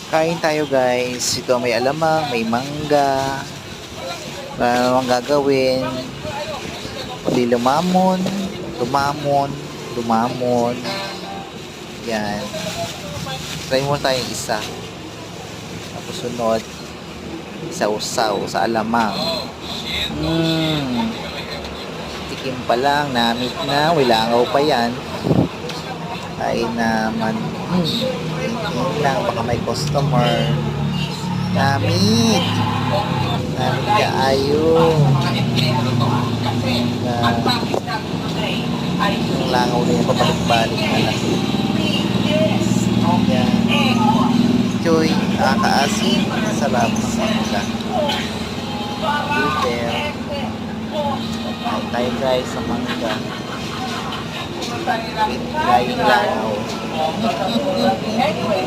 Kain tayo guys. Ito may alamang, may mangga. Wala namang gagawin. Kundi lumamon, lumamon, lumamon. Yan. Try mo tayong isa. Tapos sunod, isa-usaw sa alamang. Tikim pa lang, namit na, wilangaw pa yan. Kain naman. Tingin lang, baka may customer. Namit. Namit ka ayo. Yung langaw na yung pabalik-balik na lang. Yan. Choy, nakakaasin. Sarap ng mangga. Super. Kain tayo guys sa mangga. Kain langaw.